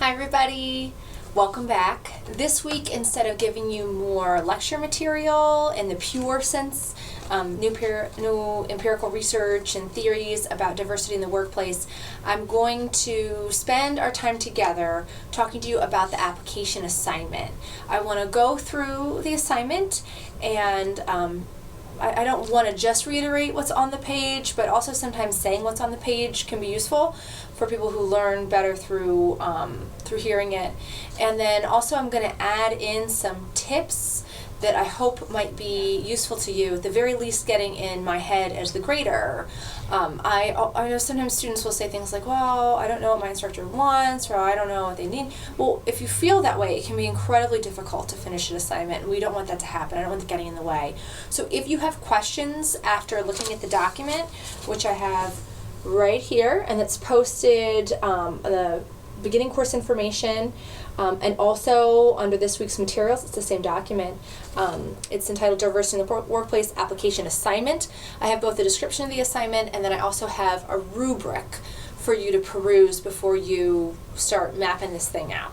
Hi everybody, welcome back. This week, instead of giving you more lecture material in the pure sense, new empirical research and theories about diversity in the workplace, I'm going to spend our time together talking to you about the application assignment. I want to go through the assignment and I don't want to just reiterate what's on the page, but also sometimes saying what's on the page can be useful for people who learn better through hearing it. And then also I'm going to add in some tips that I hope might be useful to you, at the very least getting in my head as the grader. I know sometimes students will say things like, well, I don't know what my instructor wants, or I don't know what they need. Well, if you feel that way, it can be incredibly difficult to finish an assignment, and we don't want that to happen. I don't want it getting in the way. So if you have questions after looking at the document, which I have right here, and it's posted the beginning course information, and also under this week's materials, it's the same document. It's entitled Diversity in the Workplace Application Assignment. I have both the description of the assignment, and then I also have a rubric for you to peruse before you start mapping this thing out.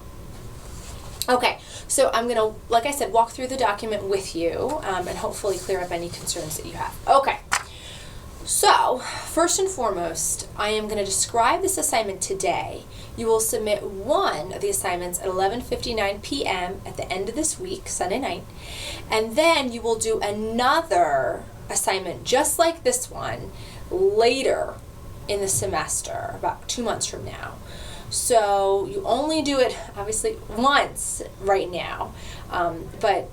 Okay, so I'm going to, like I said, walk through the document with you and hopefully clear up any concerns that you have. Okay. So, first and foremost, I am going to describe this assignment today. You will submit one of the assignments at 11:59 p.m. at the end of this week, Sunday night, and then you will do another assignment just like this one later in the semester, about 2 months from now. So you only do it, obviously, once right now, but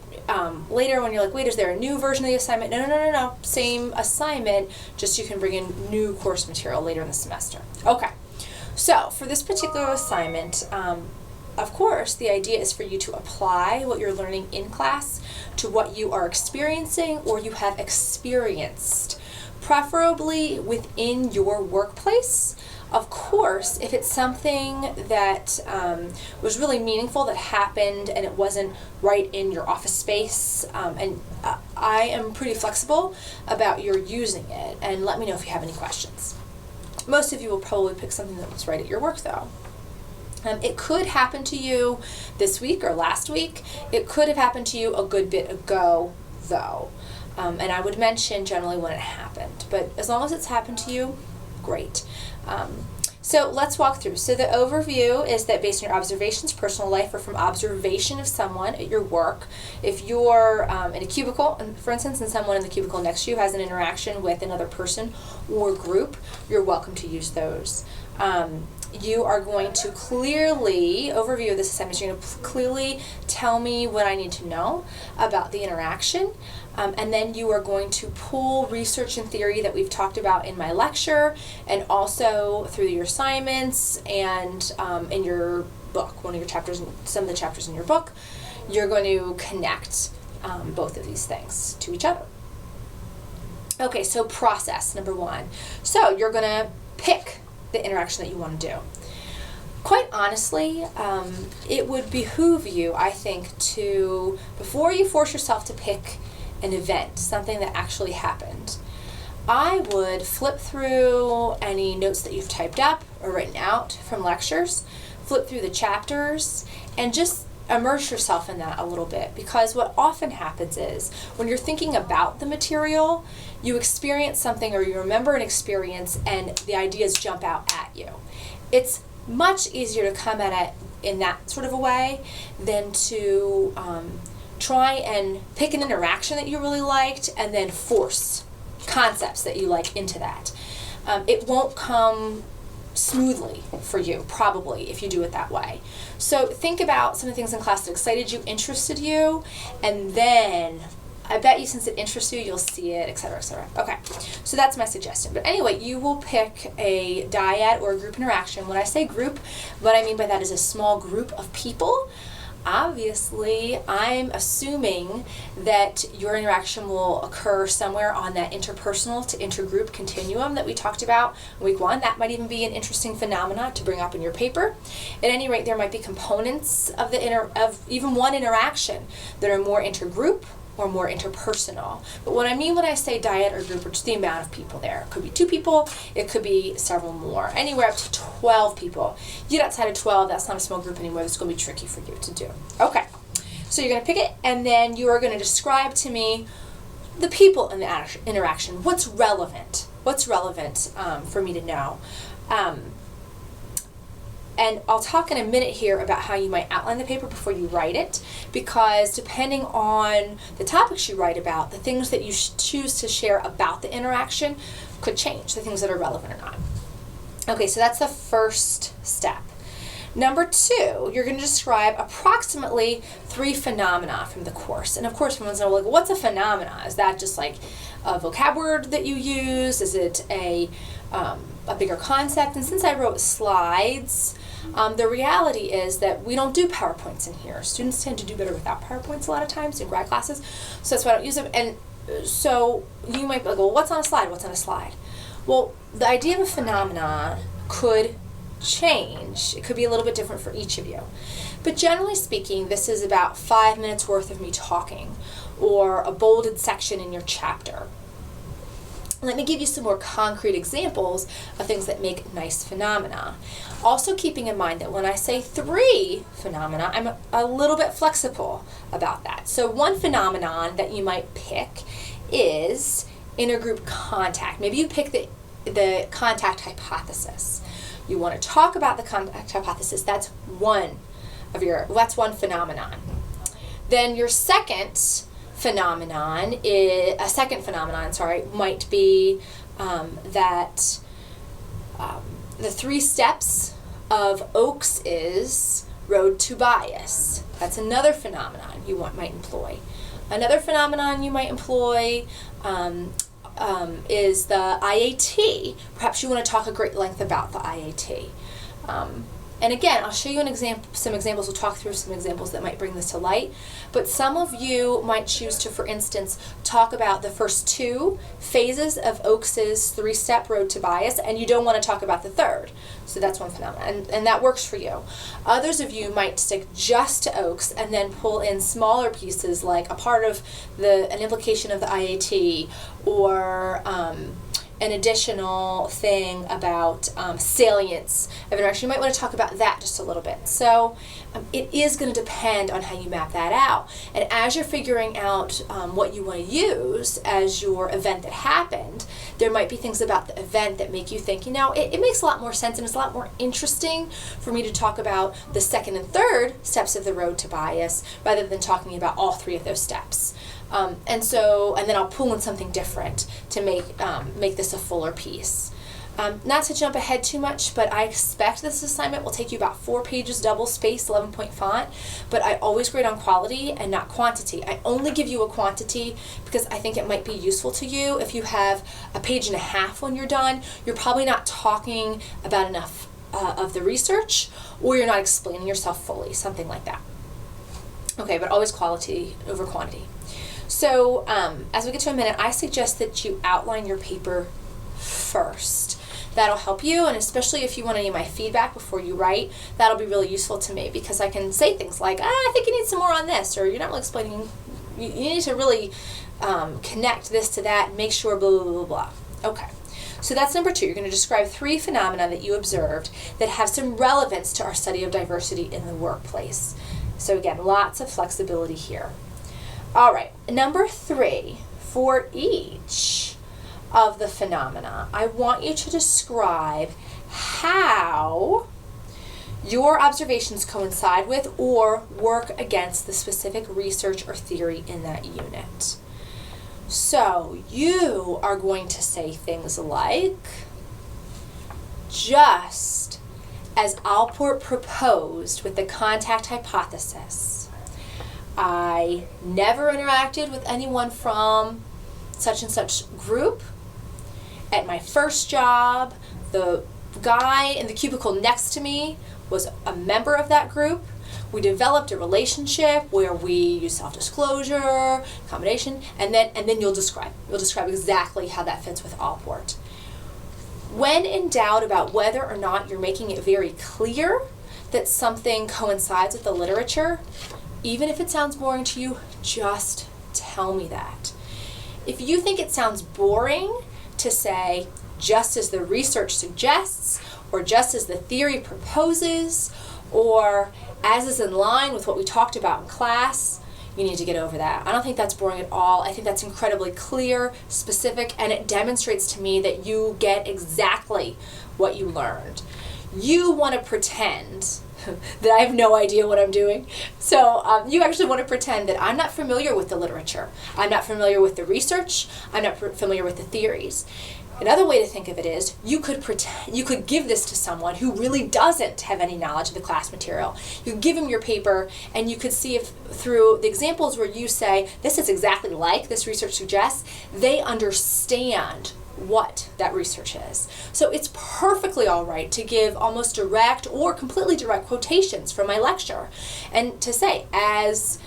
later when you're like, wait, is there a new version of the assignment? No. Same assignment, just you can bring in new course material later in the semester. Okay, so for this particular assignment, of course, the idea is for you to apply what you're learning in class to what you are experiencing or you have experienced, preferably within your workplace. Of course, if it's something that was really meaningful that happened and it wasn't right in your office space, and I am pretty flexible about your using it, and let me know if you have any questions. Most of you will probably pick something that was right at your work though. It could happen to you this week or last week. It could have happened to you a good bit ago though, and I would mention generally when it happened, but as long as it's happened to you, great. So let's walk through. So the overview is that based on your observations, personal life, or from observation of someone at your work, if you're in a cubicle, for instance, and someone in the cubicle next to you has an interaction with another person or group, you're welcome to use those. You are going to clearly, overview of this assignment, you're going to clearly tell me what I need to know about the interaction, and then you are going to pull research and theory that we've talked about in my lecture, and also through your assignments and in your book, one of your chapters, some of the chapters in your book, you're going to connect both of these things to each other. Okay, so process, number one. So you're going to pick the interaction that you want to do. Quite honestly, it would behoove you, I think, to, before you force yourself to pick an event, something that actually happened, I would flip through any notes that you've typed up or written out from lectures, flip through the chapters, and just immerse yourself in that a little bit, because what often happens is when you're thinking about the material, you experience something or you remember an experience and the ideas jump out at you. It's much easier to come at it in that sort of a way than to try and pick an interaction that you really liked and then force concepts that you like into that. It won't come smoothly for you, probably, if you do it that way. So think about some of the things in class that excited you, interested you, and then I bet you since it interests you, you'll see it, etc., etc. Okay, so that's my suggestion. But anyway, you will pick a dyad or a group interaction. When I say group, what I mean by that is a small group of people. Obviously, I'm assuming that your interaction will occur somewhere on that interpersonal to intergroup continuum that we talked about in week one. That might even be an interesting phenomena to bring up in your paper. At any rate, there might be components of even one interaction that are more intergroup or more interpersonal. But what I mean when I say dyad or group, which is the amount of people there. It could be 2 people, it could be several more, anywhere up to 12 people. You get outside of 12, that's not a small group anymore. That's going to be tricky for you to do. Okay, so you're going to pick it, and then you are going to describe to me the people in the interaction. What's relevant? What's relevant for me to know? And I'll talk in a minute here about how you might outline the paper before you write it, because depending on the topics you write about, the things that you choose to share about the interaction could change, the things that are relevant or not. Okay, so that's the first step. Number 2, you're going to describe approximately 3 phenomena from the course. And of course, everyone's like, what's a phenomena? Is that just like a vocab word that you use? Is it a bigger concept? And since I wrote slides, the reality is that we don't do PowerPoints in here. Students tend to do better without PowerPoints a lot of times in grad classes, so that's why I don't use them. And so you might be like, well, what's on a slide? What's on a slide? Well, the idea of a phenomenon could change. It could be a little bit different for each of you. But generally speaking, this is about 5 minutes worth of me talking, or a bolded section in your chapter. Let me give you some more concrete examples of things that make nice phenomena. Also keeping in mind that when I say 3 phenomena, I'm a little bit flexible about that. So one phenomenon that you might pick is intergroup contact. Maybe you pick the contact hypothesis. You want to talk about the contact hypothesis. That's one phenomenon. Then your second phenomenon might be that the 3 steps of Oakes is road to bias. That's another phenomenon you might employ. Another phenomenon you might employ is the IAT. Perhaps you want to talk a great length about the IAT. And again, I'll show you some examples. We'll talk through some examples that might bring this to light. But some of you might choose to, for instance, talk about the first 2 phases of Oakes's 3-step road to bias, and you don't want to talk about the third. So that's one phenomenon, and that works for you. Others of you might stick just to Oakes and then pull in smaller pieces like a part of an implication of the IAT, or an additional thing about salience of interaction. You might want to talk about that just a little bit. So it is going to depend on how you map that out. And as you're figuring out what you want to use as your event that happened, there might be things about the event that make you think, it makes a lot more sense and it's a lot more interesting for me to talk about the second and third steps of the road to bias rather than talking about all 3 of those steps. And then I'll pull in something different to make this a fuller piece. Not to jump ahead too much, but I expect this assignment will take you about 4 pages, double spaced, 11-point font, but I always grade on quality and not quantity. I only give you a quantity because I think it might be useful to you. If you have a page and a half when you're done, you're probably not talking about enough of the research, or you're not explaining yourself fully, something like that. Okay, but always quality over quantity. So as we get to a minute, I suggest that you outline your paper first. That'll help you, and especially if you want any of my feedback before you write, that'll be really useful to me, because I can say things like, I think you need some more on this, or you're not really explaining, you need to really connect this to that and make sure blah, blah, blah, blah. Okay, so that's number 2. You're going to describe 3 phenomena that you observed that have some relevance to our study of diversity in the workplace. So again, lots of flexibility here. All right, number 3, for each of the phenomena, I want you to describe how your observations coincide with or work against the specific research or theory in that unit. So you are going to say things like, just as Allport proposed with the contact hypothesis, I never interacted with anyone from such and such group. At my first job, the guy in the cubicle next to me was a member of that group. We developed a relationship where we use self-disclosure, accommodation, and then you'll describe exactly how that fits with Allport. When in doubt about whether or not you're making it very clear that something coincides with the literature, even if it sounds boring to you, just tell me that. If you think it sounds boring to say, just as the research suggests, or just as the theory proposes, or as is in line with what we talked about in class, you need to get over that. I don't think that's boring at all. I think that's incredibly clear, specific, and it demonstrates to me that you get exactly what you learned. You want to pretend that I have no idea what I'm doing. So you actually want to pretend that I'm not familiar with the literature. I'm not familiar with the research. I'm not familiar with the theories. Another way to think of it is you could give this to someone who really doesn't have any knowledge of the class material. You could give them your paper and you could see if through the examples where you say, this is exactly like this research suggests, they understand what that research is. So it's perfectly all right to give almost direct or completely direct quotations from my lecture and to say, as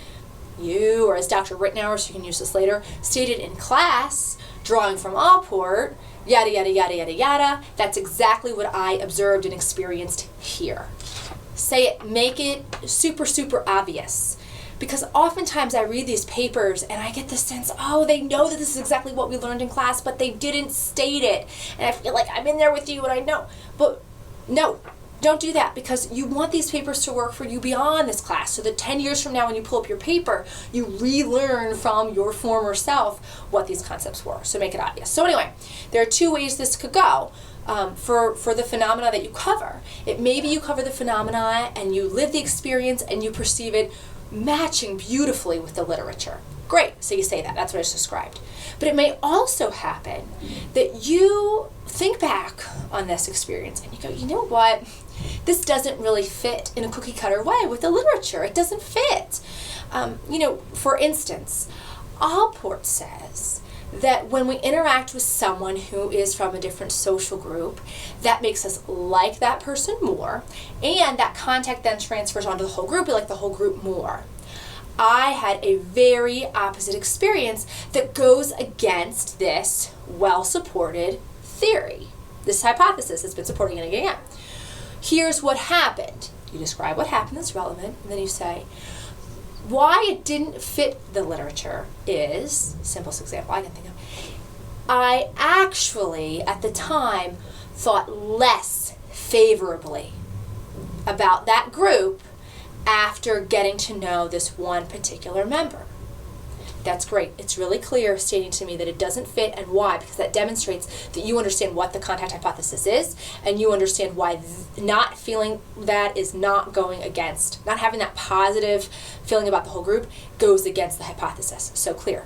you, or as Dr. Rittenauer, so you can use this later, stated in class, drawing from Allport, yada, yada, yada, yada, yada. That's exactly what I observed and experienced here. Say it, make it super, super obvious. Because oftentimes I read these papers and I get the sense, oh, they know that this is exactly what we learned in class, but they didn't state it. And I feel like I'm in there with you and I know. But no, don't do that, because you want these papers to work for you beyond this class, so that 10 years from now when you pull up your paper, you relearn from your former self what these concepts were. So make it obvious. So anyway, there are two ways this could go. For the phenomena that you cover. Maybe you cover the phenomena and you live the experience and you perceive it matching beautifully with the literature. Great, so you say that. That's what I just described. But it may also happen that you think back on this experience and you go, you know what? This doesn't really fit in a cookie cutter way with the literature. It doesn't fit. For instance, Allport says that when we interact with someone who is from a different social group, that makes us like that person more, and that contact then transfers onto the whole group. We like the whole group more. I had a very opposite experience that goes against this well-supported theory, this hypothesis that's been supporting it again. Here's what happened. You describe what happened that's relevant, and then you say, why it didn't fit the literature is, simplest example I can think of, I actually, at the time, thought less favorably about that group after getting to know this one particular member. That's great. It's really clear stating to me that it doesn't fit and why, because that demonstrates that you understand what the contact hypothesis is and you understand why not feeling that is not going against, not having that positive feeling about the whole group goes against the hypothesis. So clear.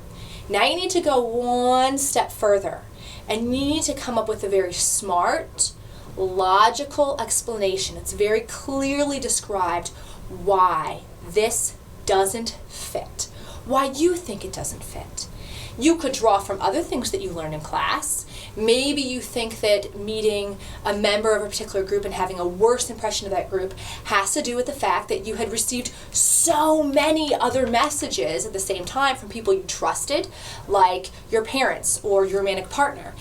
Now you need to go one step further and you need to come up with a very smart, logical explanation. It's very clearly described why this doesn't fit. Why you think it doesn't fit. You could draw from other things that you learned in class. Maybe you think that meeting a member of a particular group and having a worse impression of that group has to do with the fact that you had received so many other messages at the same time from people you trusted, like your parents or your romantic partner,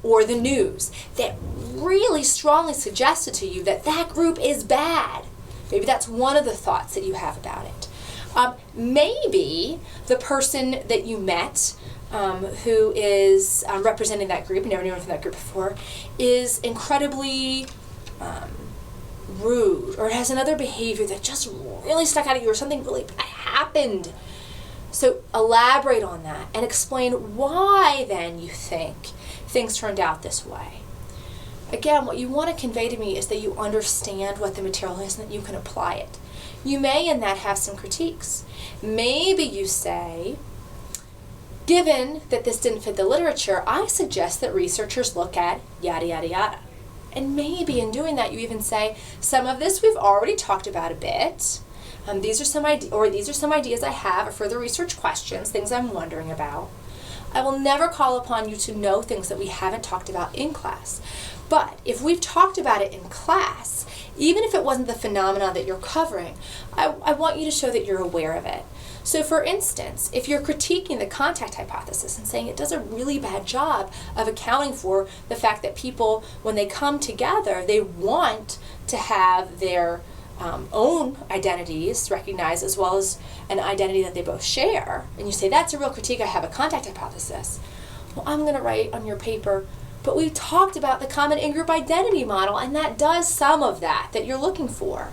or the news, that really strongly suggested to you that that group is bad. Maybe that's one of the thoughts that you have about it. Maybe the person that you met who is representing that group, never knew anyone from that group before, is incredibly rude or has another behavior that just really stuck out at you or something really bad happened. So elaborate on that and explain why then you think things turned out this way. Again, what you want to convey to me is that you understand what the material is and that you can apply it. You may in that have some critiques. Maybe you say, given that this didn't fit the literature, I suggest that researchers look at yada, yada, yada. And maybe in doing that you even say, some of this we've already talked about a bit. These are some ideas I have, or further research questions, things I'm wondering about. I will never call upon you to know things that we haven't talked about in class. But if we've talked about it in class, even if it wasn't the phenomena that you're covering, I want you to show that you're aware of it. So for instance, if you're critiquing the contact hypothesis and saying it does a really bad job of accounting for the fact that people, when they come together, they want to have their own identities recognized as well as an identity that they both share, and you say, that's a real critique, I have a contact hypothesis. Well, I'm going to write on your paper, but we've talked about the common in-group identity model, and that does some of that you're looking for.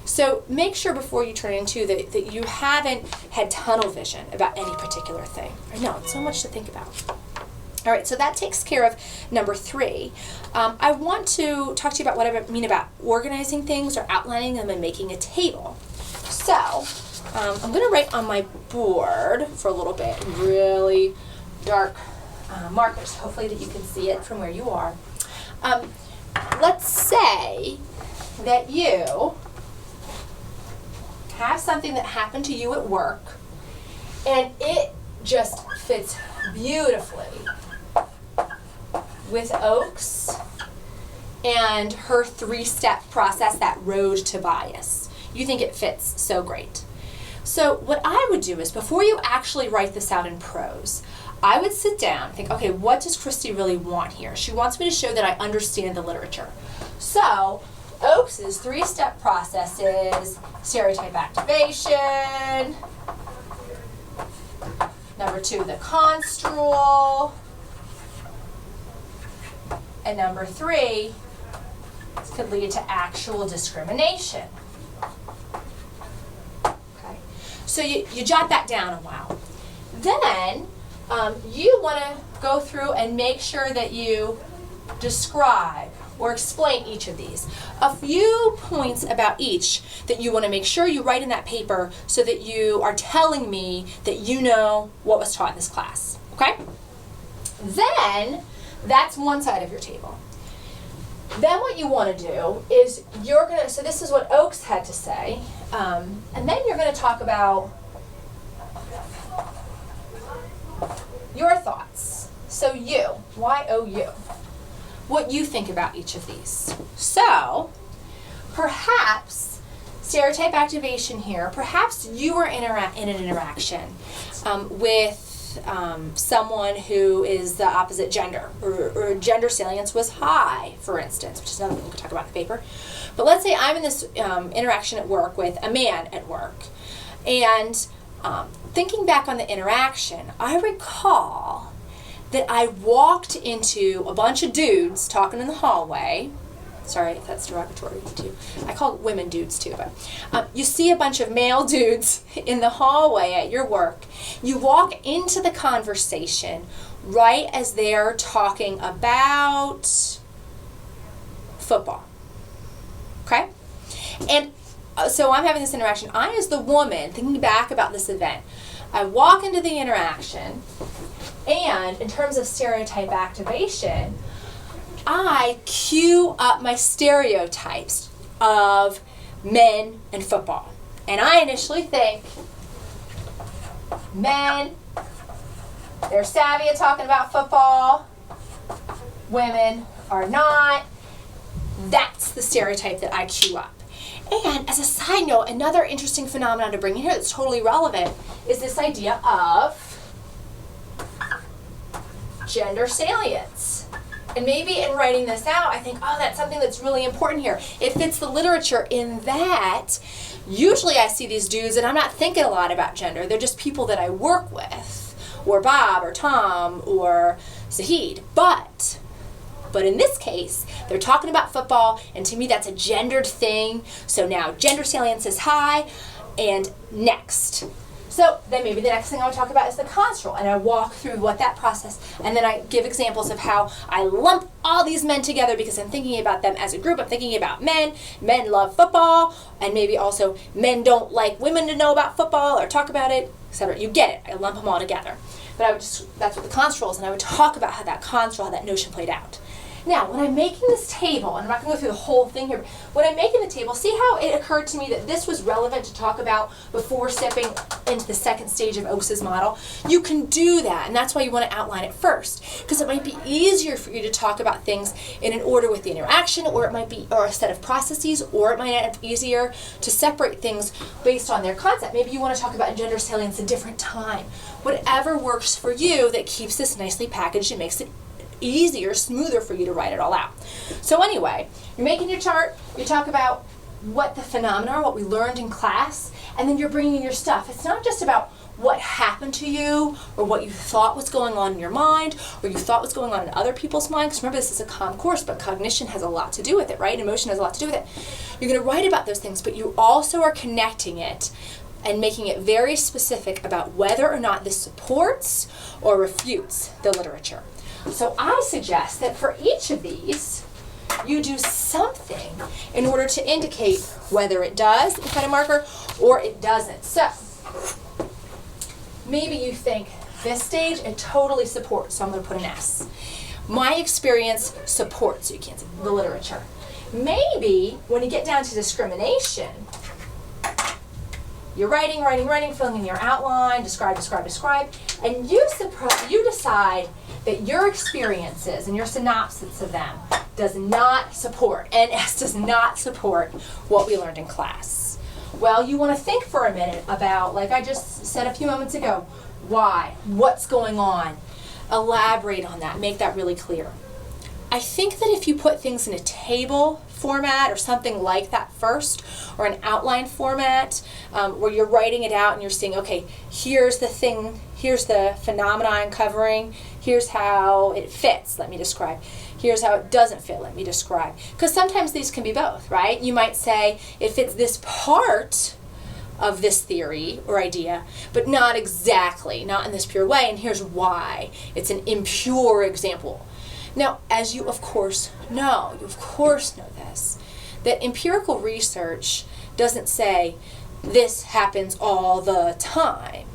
So make sure before you turn into that you haven't had tunnel vision about any particular thing. I know, it's so much to think about. All right, so that takes care of number 3. I want to talk to you about what I mean about organizing things or outlining them and making a table. So I'm going to write on my board for a little bit, really dark markers, hopefully that you can see it from where you are. Let's say that you have something that happened to you at work and it just fits beautifully with Oaks and her 3-step process, that road to bias. You think it fits so great. So what I would do is, before you actually write this out in prose, I would sit down and think, okay, what does Christy really want here? She wants me to show that I understand the literature. So Oaks's 3-step process is stereotype activation, number 2, the construal, and number 3, this could lead to actual discrimination. Okay, so you jot that down a while. Then you want to go through and make sure that you describe or explain each of these. A few points about each that you want to make sure you write in that paper so that you are telling me that you know what was taught in this class. Okay? Then that's one side of your table. Then what you want to do is so this is what Oaks had to say, and then you're going to talk about your thoughts. So you, what you think about each of these. So perhaps stereotype activation here, perhaps you were in an interaction with someone who is the opposite gender, or gender salience was high, for instance, which is another thing we could talk about in the paper. But let's say I'm in this interaction at work with a man at work, and thinking back on the interaction, I recall that I walked into a bunch of dudes talking in the hallway. Sorry if that's derogatory too. I call women dudes too, but you see a bunch of male dudes in the hallway at your work. You walk into the conversation right as they're talking about football. Okay? And so I'm having this interaction. I, as the woman, thinking back about this event, I walk into the interaction, and in terms of stereotype activation, I cue up my stereotypes of men and football. And I initially think, men, they're savvy at talking about football, women are not. That's the stereotype that I cue up. And as a side note, another interesting phenomenon to bring in here that's totally relevant is this idea of gender salience. And maybe in writing this out, I think, oh, that's something that's really important here. It fits the literature in that usually I see these dudes and I'm not thinking a lot about gender. They're just people that I work with, or Bob, or Tom, or Zahid. But in this case, they're talking about football, and to me that's a gendered thing. So now gender salience is high, and next. So then maybe the next thing I would talk about is the construal, and I walk through what that process, and then I give examples of how I lump all these men together because I'm thinking about them as a group. I'm thinking about men. Men love football, and maybe also men don't like women to know about football or talk about it, etc. You get it. I lump them all together. But that's what the construal is, and I would talk about how that construal, how that notion played out. Now, when I'm making this table, and I'm not going to go through the whole thing here, but when I'm making the table, see how it occurred to me that this was relevant to talk about before stepping into the second stage of Oaks's model? You can do that, and that's why you want to outline it first, because it might be easier for you to talk about things in an order with the interaction, or it might be, or a set of processes, or it might be easier to separate things based on their concept. Maybe you want to talk about gender salience a different time. Whatever works for you that keeps this nicely packaged and makes it easier, smoother for you to write it all out. So anyway, you're making your chart, you talk about what the phenomena are, what we learned in class, and then you're bringing in your stuff. It's not just about what happened to you or what you thought was going on in your mind or you thought was going on in other people's minds. Because remember, this is a comm course, but cognition has a lot to do with it, right? Emotion has a lot to do with it. You're going to write about those things, but you also are connecting it and making it very specific about whether or not this supports or refutes the literature. So I suggest that for each of these, you do something in order to indicate whether it does, you put a marker, or it doesn't. So maybe you think this stage, it totally supports, so I'm going to put an S. My experience supports, so you can't say the literature. Maybe when you get down to discrimination, you're writing, filling in your outline, describe, and you decide that your experiences and your synopsis of them does not support, NS does not support what we learned in class. Well, you want to think for a minute about, like I just said a few moments ago, why, what's going on, elaborate on that, make that really clear. I think that if you put things in a table format or something like that first, or an outline format, where you're writing it out and you're saying, okay, here's the thing, here's the phenomena I'm covering, here's how it fits, let me describe. Here's how it doesn't fit, let me describe. Because sometimes these can be both, right? You might say it fits this part of this theory or idea, but not exactly, not in this pure way, and here's why. It's an impure example. Now, as you of course know this, that empirical research doesn't say this happens all the time.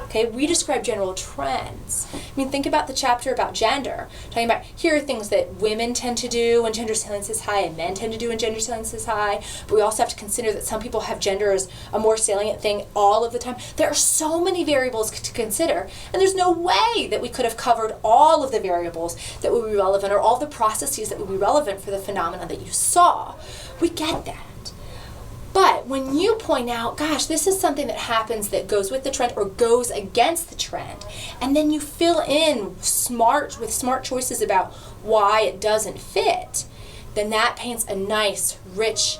Okay, we describe general trends. I mean, think about the chapter about gender, talking about here are things that women tend to do when gender salience is high and men tend to do when gender salience is high, but we also have to consider that some people have gender as a more salient thing all of the time. There are so many variables to consider, and there's no way that we could have covered all of the variables that would be relevant or all the processes that would be relevant for the phenomena that you saw. We get that. But when you point out, gosh, this is something that happens that goes with the trend or goes against the trend, and then you fill in with smart choices about why it doesn't fit, then that paints a nice, rich,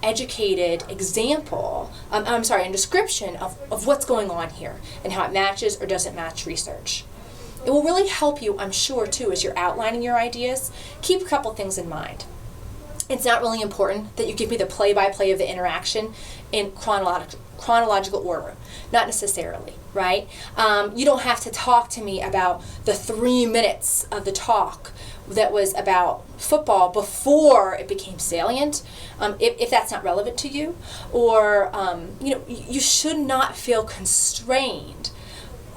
educated example, and description of what's going on here and how it matches or doesn't match research. It will really help you, I'm sure, too, as you're outlining your ideas. Keep a couple things in mind. It's not really important that you give me the play-by-play of the interaction in chronological order. Not necessarily, right? You don't have to talk to me about the 3 minutes of the talk that was about football before it became salient, if that's not relevant to you. Or, you should not feel constrained,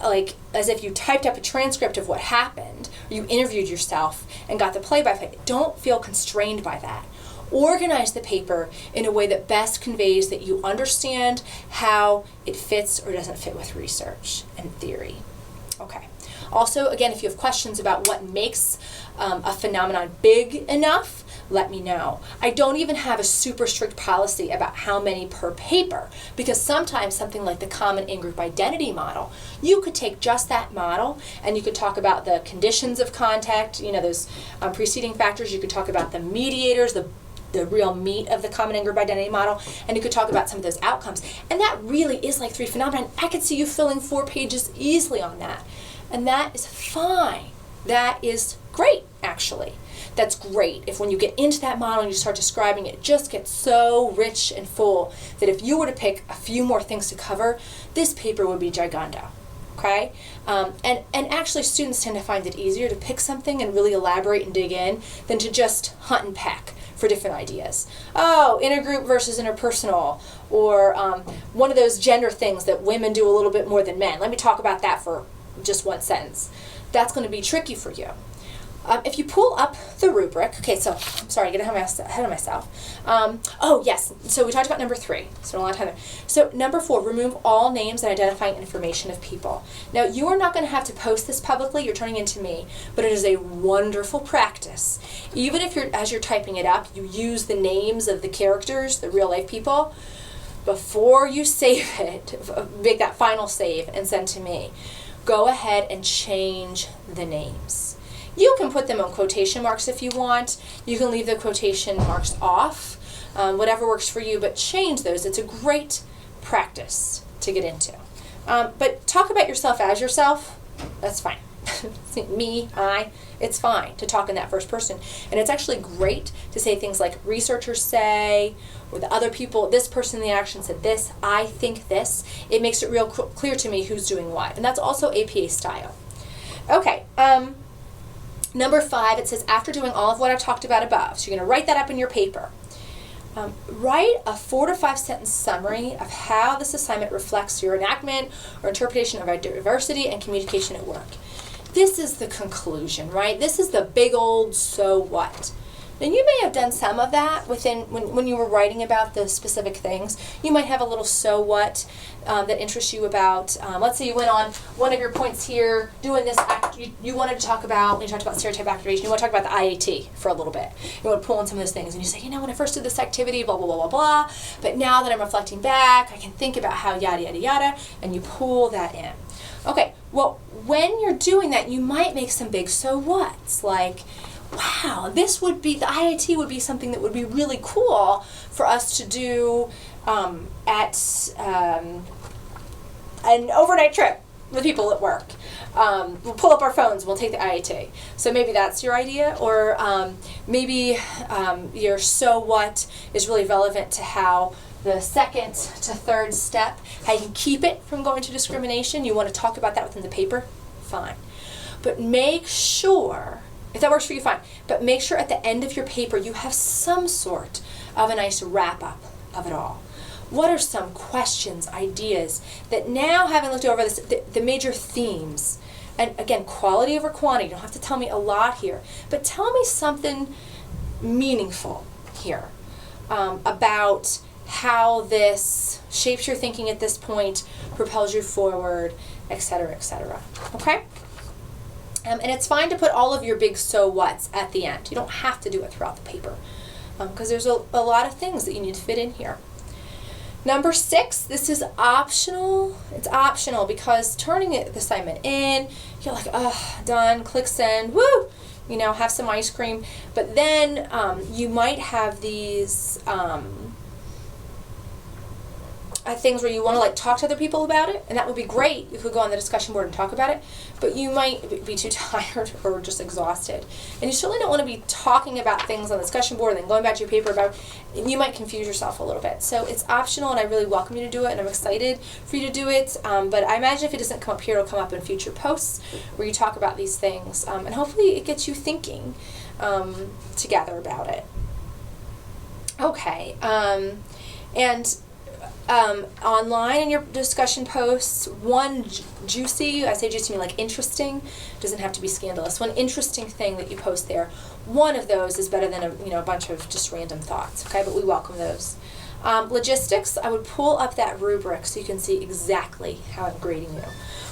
like as if you typed up a transcript of what happened, or you interviewed yourself and got the play-by-play. Don't feel constrained by that. Organize the paper in a way that best conveys that you understand how it fits or doesn't fit with research and theory. Okay. Also, again, if you have questions about what makes a phenomenon big enough, let me know. I don't even have a super strict policy about how many per paper, because sometimes something like the common in-group identity model, you could take just that model and you could talk about the conditions of contact, those preceding factors. You could talk about the mediators, the real meat of the common in-group identity model, and you could talk about some of those outcomes. And that really is like 3 phenomena. I could see you filling 4 pages easily on that. And that is fine. That is great, actually. That's great if when you get into that model and you start describing it, just gets so rich and full that if you were to pick a few more things to cover, this paper would be gigando. Okay? And actually students tend to find it easier to pick something and really elaborate and dig in than to just hunt and peck for different ideas. Oh, intergroup versus interpersonal, or one of those gender things that women do a little bit more than men. Let me talk about that for just one sentence. That's going to be tricky for you. If you pull up the rubric, okay, so I'm sorry, get ahead of myself. Oh, yes, so we talked about number 3. So a lot of time there. So number 4, remove all names and identifying information of people. Now, you are not going to have to post this publicly. You're turning into me, but it is a wonderful practice. Even if as you're typing it up, you use the names of the characters, the real life people, before you save it, make that final save and send to me, go ahead and change the names. You can put them on quotation marks if you want. You can leave the quotation marks off. whatever works for you, but change those. It's a great practice to get into. But talk about yourself as yourself. That's fine. Me, I, it's fine to talk in that first person. And it's actually great to say things like researchers say, or the other people, this person in the action said this, I think this. It makes it real clear to me who's doing what. And that's also APA style. Okay, number 5, it says after doing all of what I talked about above, so you're going to write that up in your paper. Write a 4 to 5 sentence summary of how this assignment reflects your enactment or interpretation of diversity and communication at work. This is the conclusion, right? This is the big old so what. And you may have done some of that within when you were writing about the specific things. You might have a little so what that interests you about. Let's say you went on one of your points here doing this. You wanted to talk about, when you talked about stereotype activation, you want to talk about the IAT for a little bit. You want to pull in some of those things. And you say, when I first did this activity, blah, blah, blah, blah, blah. But now that I'm reflecting back, I can think about how yada, yada, yada. And you pull that in. Okay, well, when you're doing that, you might make some big so whats, like, wow, the IIT would be something that would be really cool for us to do at an overnight trip with people at work. We'll pull up our phones and we'll take the IIT. So maybe that's your idea, or maybe your so what is really relevant to how the second to third step, how you can keep it from going to discrimination. You want to talk about that within the paper? Fine. But make sure, if that works for you, fine. But make sure at the end of your paper you have some sort of a nice wrap-up of it all. What are some questions, ideas that now, having looked over this, the major themes, and again, quality over quantity, you don't have to tell me a lot here, but tell me something meaningful here about how this shapes your thinking at this point, propels you forward, etc., etc. Okay? And it's fine to put all of your big so whats at the end. You don't have to do it throughout the paper because there's a lot of things that you need to fit in here. Number 6, this is optional. It's optional because turning the assignment in, you're like, oh, done, click send, woo, have some ice cream. But then you might have these things where you want to talk to other people about it, and that would be great if we go on the discussion board and talk about it, but you might be too tired or just exhausted, and you certainly don't want to be talking about things on the discussion board and then going back to your paper about you might confuse yourself a little bit. So it's optional, and I really welcome you to do it, and I'm excited for you to do it, but I imagine if it doesn't come up here, it'll come up in future posts where you talk about these things, and hopefully it gets you thinking together about it. Okay, and online in your discussion posts, one juicy, I say juicy, I mean interesting, doesn't have to be scandalous, one interesting thing that you post there, one of those is better than a bunch of just random thoughts, okay, but we welcome those. Logistics, I would pull up that rubric so you can see exactly how I'm grading you.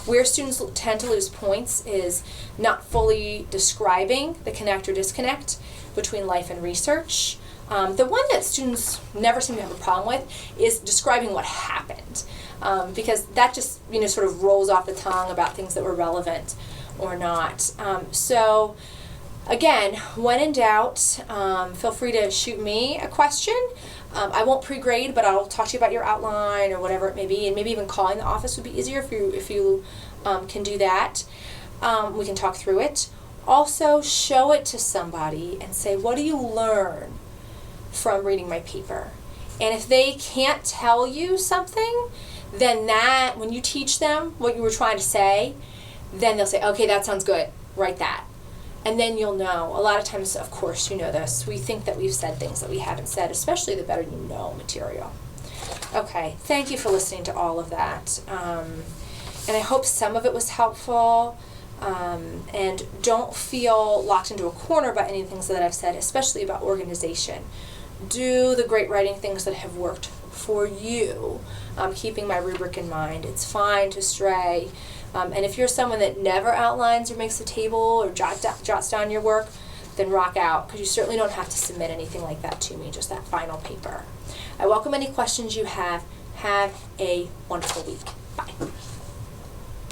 Where students tend to lose points is not fully describing the connect or disconnect between life and research. The one that students never seem to have a problem with is describing what happened, because that just sort of rolls off the tongue about things that were relevant or not. So again, when in doubt, feel free to shoot me a question. I won't pre-grade, but I'll talk to you about your outline or whatever it may be, and maybe even calling the office would be easier if you can do that. We can talk through it. Also, show it to somebody and say, what do you learn from reading my paper? And if they can't tell you something, then that, when you teach them what you were trying to say, then they'll say, okay, that sounds good, write that. And then you'll know. A lot of times, of course, you know this, we think that we've said things that we haven't said, especially the better you know material. Okay, thank you for listening to all of that. And I hope some of it was helpful. And don't feel locked into a corner by any things that I've said, especially about organization. Do the great writing things that have worked for you, keeping my rubric in mind. It's fine to stray. And if you're someone that never outlines or makes a table or jots down your work, then rock out, because you certainly don't have to submit anything like that to me, just that final paper. I welcome any questions you have. Have a wonderful week. Bye.